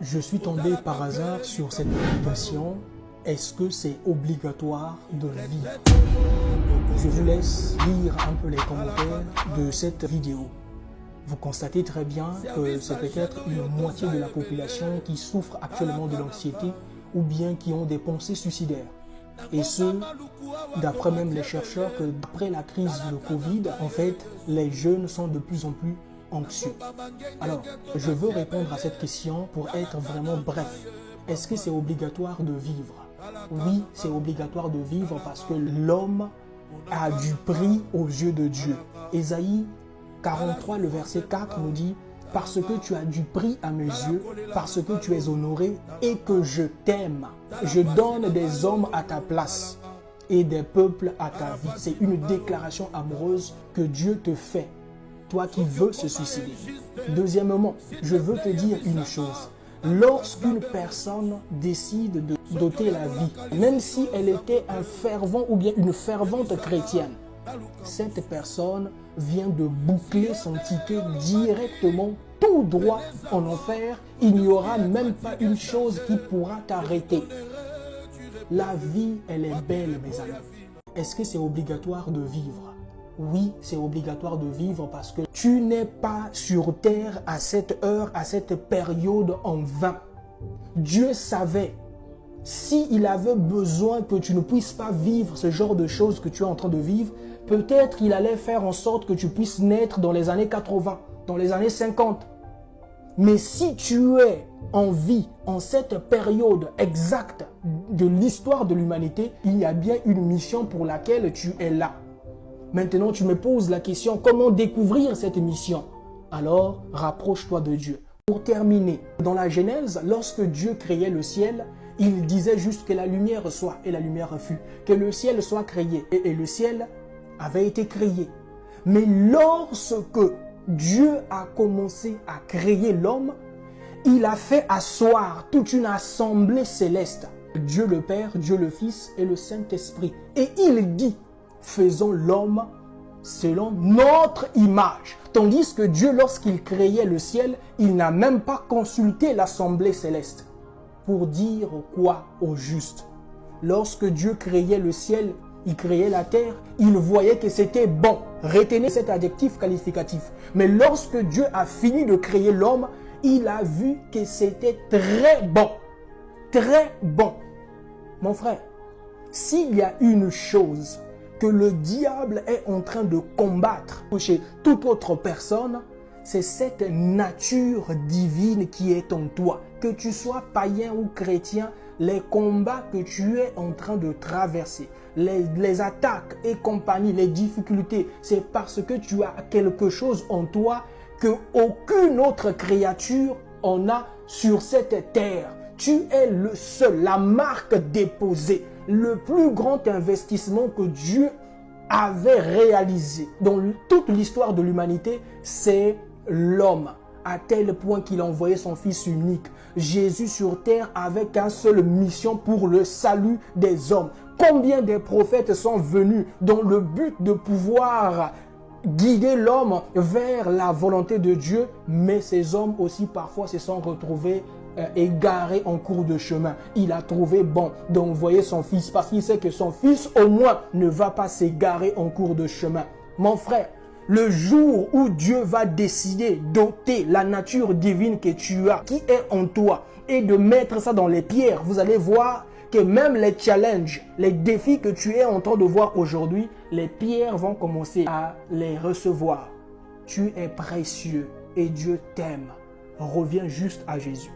Je suis tombé par hasard sur cette publication. Est-ce que c'est obligatoire de vivre? Je vous laisse lire un peu les commentaires de cette vidéo. Vous constatez très bien que c'est peut-être une moitié de la population qui souffre actuellement de l'anxiété ou bien qui ont des pensées suicidaires. Et ce, d'après même les chercheurs, que après la crise de Covid, en fait, les jeunes sont de plus en plus anxieux. Alors, je veux répondre à cette question pour être vraiment bref. Est-ce que c'est obligatoire de vivre? Oui, c'est obligatoire de vivre parce que l'homme a du prix aux yeux de Dieu. Ésaïe 43, le verset 4 nous dit « Parce que tu as du prix à mes yeux, parce que tu es honoré et que je t'aime, je donne des hommes à ta place et des peuples à ta vie. » C'est une déclaration amoureuse que Dieu te fait, toi qui veux se suicider. Deuxièmement, je veux te dire une chose. Lorsqu'une personne décide de doter la vie, même si elle était un fervent ou bien une fervente chrétienne, cette personne vient de boucler son ticket directement tout droit en enfer. Il n'y aura même pas une chose qui pourra t'arrêter. La vie, elle est belle, mes amis. Est-ce que c'est obligatoire de vivre? Oui, c'est obligatoire de vivre parce que tu n'es pas sur terre à cette heure, à cette période en vain. Dieu savait, s'il avait besoin que tu ne puisses pas vivre ce genre de choses que tu es en train de vivre, peut-être il allait faire en sorte que tu puisses naître dans les années 80, dans les années 50. Mais si tu es en vie, en cette période exacte de l'histoire de l'humanité, il y a bien une mission pour laquelle tu es là. Maintenant, tu me poses la question, comment découvrir cette mission? Alors, rapproche-toi de Dieu. Pour terminer, dans la Genèse, lorsque Dieu créait le ciel, il disait juste que la lumière soit, et la lumière fut, que le ciel soit créé, et le ciel avait été créé. Mais lorsque Dieu a commencé à créer l'homme, il a fait asseoir toute une assemblée céleste. Dieu le Père, Dieu le Fils et le Saint-Esprit. Et il dit, faisons l'homme selon notre image. Tandis que Dieu, lorsqu'il créait le ciel, il n'a même pas consulté l'assemblée céleste. Pour dire quoi au juste? Lorsque Dieu créait le ciel, il créait la terre, il voyait que c'était bon. Retenez cet adjectif qualificatif. Mais lorsque Dieu a fini de créer l'homme, il a vu que c'était très bon. Très bon. Mon frère, s'il y a une chose que le diable est en train de combattre chez toute autre personne, c'est cette nature divine qui est en toi. Que tu sois païen ou chrétien, les combats que tu es en train de traverser, les attaques et compagnie, les difficultés, c'est parce que tu as quelque chose en toi que aucune autre créature en a sur cette terre. Tu es le seul, la marque déposée, le plus grand investissement que Dieu avait réalisé dans toute l'histoire de l'humanité, c'est l'homme, à tel point qu'il a envoyé son Fils unique. Jésus sur terre avec une seule mission pour le salut des hommes. Combien de prophètes sont venus dans le but de pouvoir guider l'homme vers la volonté de Dieu, mais ces hommes aussi parfois se sont retrouvés égarés en cours de chemin. Il a trouvé bon d'envoyer son Fils parce qu'il sait que son Fils au moins ne va pas s'égarer en cours de chemin. Mon frère, le jour où Dieu va décider d'ôter la nature divine que tu as, qui est en toi, et de mettre ça dans les pierres, vous allez voir que même les challenges, les défis que tu es en train de voir aujourd'hui, les pierres vont commencer à les recevoir. Tu es précieux et Dieu t'aime. Reviens juste à Jésus.